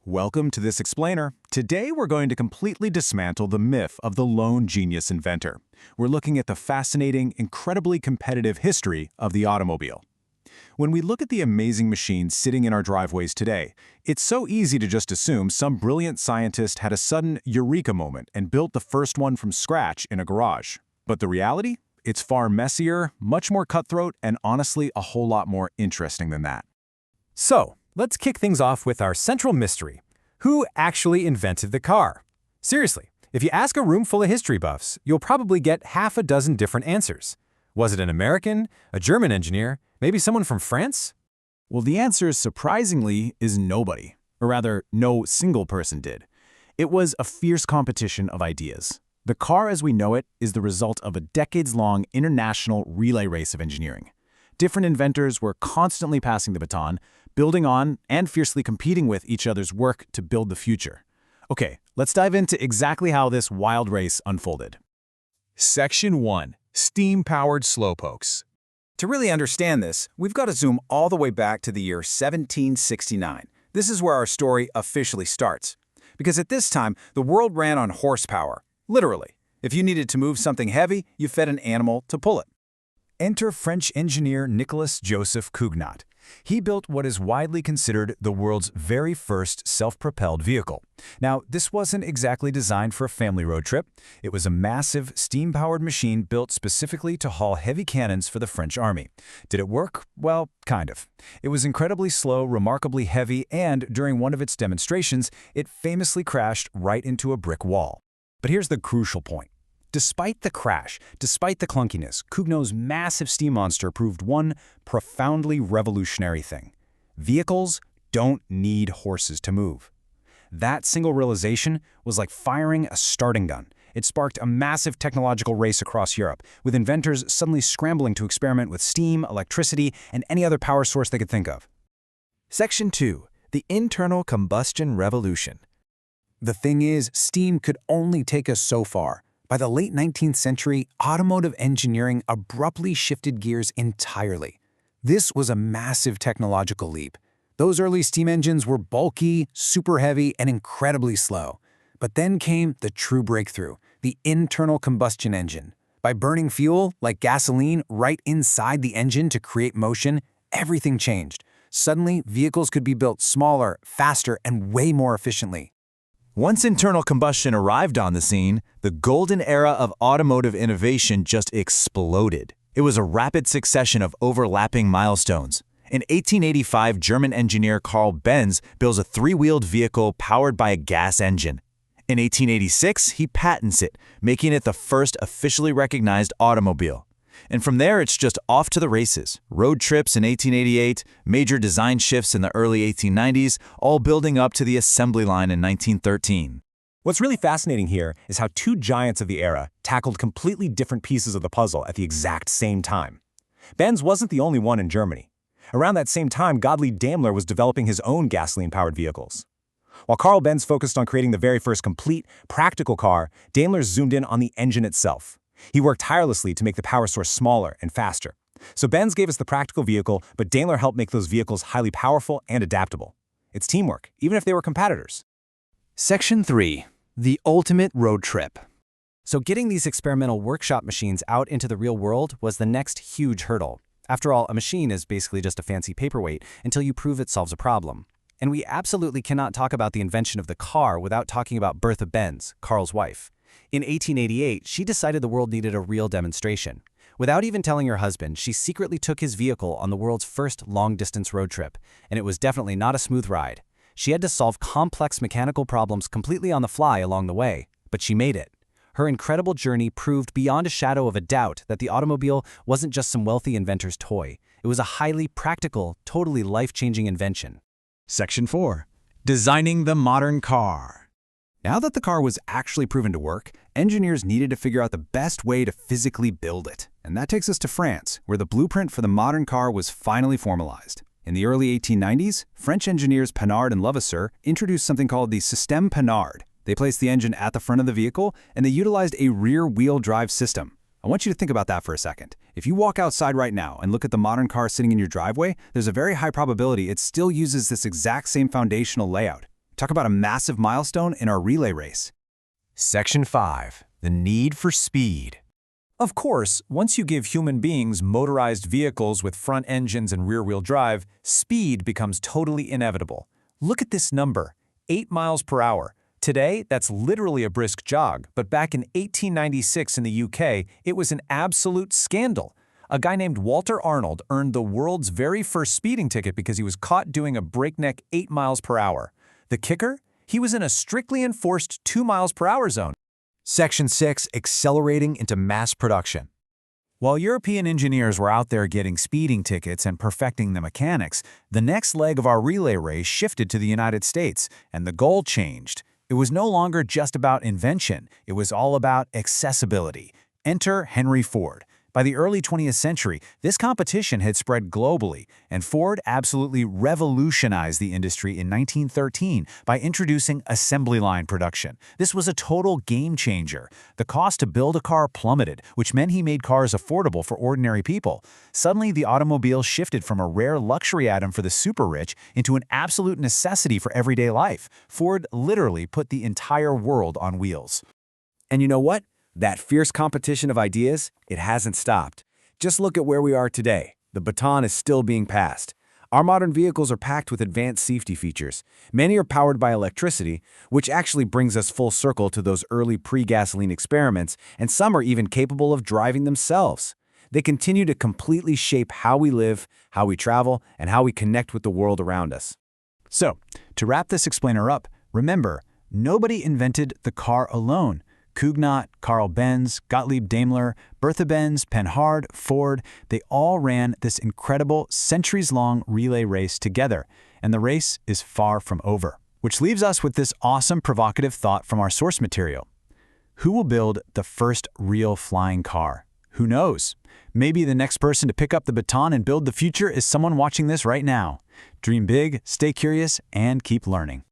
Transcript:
Welcome to this explainer. Today we're going to completely dismantle the myth of the lone genius inventor. We're looking at the fascinating, incredibly competitive history of the automobile. When we look at the amazing machines sitting in our driveways today, it's so easy to just assume some brilliant scientist had a sudden eureka moment and built the first one from scratch in a garage. But the reality? It's far messier, much more cutthroat, and honestly a whole lot more interesting than that. So, let's kick things off with our central mystery. Who actually invented the car? Seriously, if you ask a room full of history buffs, you'll probably get half a dozen different answers. Was it an American, a German engineer, maybe someone from France? Well, the answer, surprisingly, is nobody. Or rather, no single person did. It was a fierce competition of ideas. The car as we know it is the result of a decades-long international relay race of engineering. Different inventors were constantly passing the baton, building on and fiercely competing with each other's work to build the future. Okay, let's dive into exactly how this wild race unfolded. Section 1. Steam-powered slowpokes. To really understand this, we've got to zoom all the way back to the year 1769. This is where our story officially starts. Because at this time, the world ran on horsepower. Literally. If you needed to move something heavy, you fed an animal to pull it. Enter French engineer Nicolas Joseph Cugnot. He built what is widely considered the world's very first self-propelled vehicle. Now, this wasn't exactly designed for a family road trip. It was a massive, steam-powered machine built specifically to haul heavy cannons for the French army. Did it work? Well, kind of. It was incredibly slow, remarkably heavy, and during one of its demonstrations, it famously crashed right into a brick wall. But here's the crucial point. Despite the crash, despite the clunkiness, Cugnot's massive steam monster proved one profoundly revolutionary thing. Vehicles don't need horses to move. That single realization was like firing a starting gun. It sparked a massive technological race across Europe, with inventors suddenly scrambling to experiment with steam, electricity, and any other power source they could think of. Section 2. The internal combustion revolution. The thing is, steam could only take us so far. By the late 19th century, automotive engineering abruptly shifted gears entirely. This was a massive technological leap. Those early steam engines were bulky, super heavy, and incredibly slow. But then came the true breakthrough, the internal combustion engine. By burning fuel, like gasoline, right inside the engine to create motion, everything changed. Suddenly, vehicles could be built smaller, faster, and way more efficiently. Once internal combustion arrived on the scene, the golden era of automotive innovation just exploded. It was a rapid succession of overlapping milestones. In 1885, German engineer Carl Benz builds a three-wheeled vehicle powered by a gas engine. In 1886, he patents it, making it the first officially recognized automobile. And from there, it's just off to the races. Road trips in 1888, major design shifts in the early 1890s, all building up to the assembly line in 1913. What's really fascinating here is how two giants of the era tackled completely different pieces of the puzzle at the exact same time. Benz wasn't the only one in Germany. Around that same time, Gottlieb Daimler was developing his own gasoline-powered vehicles. While Carl Benz focused on creating the very first complete, practical car, Daimler zoomed in on the engine itself. He worked tirelessly to make the power source smaller and faster. So Benz gave us the practical vehicle, but Daimler helped make those vehicles highly powerful and adaptable. It's teamwork, even if they were competitors. Section 3. The ultimate road trip. So getting these experimental workshop machines out into the real world was the next huge hurdle. After all, a machine is basically just a fancy paperweight until you prove it solves a problem. And we absolutely cannot talk about the invention of the car without talking about Bertha Benz, Carl's wife. In 1888, she decided the world needed a real demonstration. Without even telling her husband, she secretly took his vehicle on the world's first long-distance road trip, and it was definitely not a smooth ride. She had to solve complex mechanical problems completely on the fly along the way, but she made it. Her incredible journey proved beyond a shadow of a doubt that the automobile wasn't just some wealthy inventor's toy. It was a highly practical, totally life-changing invention. Section 4. Designing the modern car. Now that the car was actually proven to work, engineers needed to figure out the best way to physically build it. And that takes us to France, where the blueprint for the modern car was finally formalized. In the early 1890s, French engineers Panard and Levasseur introduced something called the Système Panard. They placed the engine at the front of the vehicle, and they utilized a rear-wheel drive system. I want you to think about that for a second. If you walk outside right now and look at the modern car sitting in your driveway, there's a very high probability it still uses this exact same foundational layout. Talk about a massive milestone in our relay race. Section 5. The need for speed. Of course, once you give human beings motorized vehicles with front engines and rear-wheel drive, speed becomes totally inevitable. Look at this number, 8 miles per hour. Today, that's literally a brisk jog, but back in 1896 in the UK, it was an absolute scandal. A guy named Walter Arnold earned the world's very first speeding ticket because he was caught doing a breakneck 8 miles per hour. The kicker? He was in a strictly enforced 2 miles per hour zone. Section 6. Accelerating into mass production. While European engineers were out there getting speeding tickets and perfecting the mechanics, the next leg of our relay race shifted to the United States, and the goal changed. It was no longer just about invention, it was all about accessibility. Enter Henry Ford. By the early 20th century, this competition had spread globally, and Ford absolutely revolutionized the industry in 1913 by introducing assembly line production. This was a total game changer. The cost to build a car plummeted, which meant he made cars affordable for ordinary people. Suddenly, the automobile shifted from a rare luxury item for the super-rich into an absolute necessity for everyday life. Ford literally put the entire world on wheels. And you know what? That fierce competition of ideas, it hasn't stopped. Just look at where we are today. The baton is still being passed. Our modern vehicles are packed with advanced safety features. Many are powered by electricity, which actually brings us full circle to those early pre-gasoline experiments, and some are even capable of driving themselves. They continue to completely shape how we live, how we travel, and how we connect with the world around us. So, to wrap this explainer up, remember, nobody invented the car alone. Cugnot, Carl Benz, Gottlieb Daimler, Bertha Benz, Panhard, Ford, they all ran this incredible centuries-long relay race together, and the race is far from over. Which leaves us with this awesome provocative thought from our source material. Who will build the first real flying car? Who knows? Maybe the next person to pick up the baton and build the future is someone watching this right now. Dream big, stay curious, and keep learning.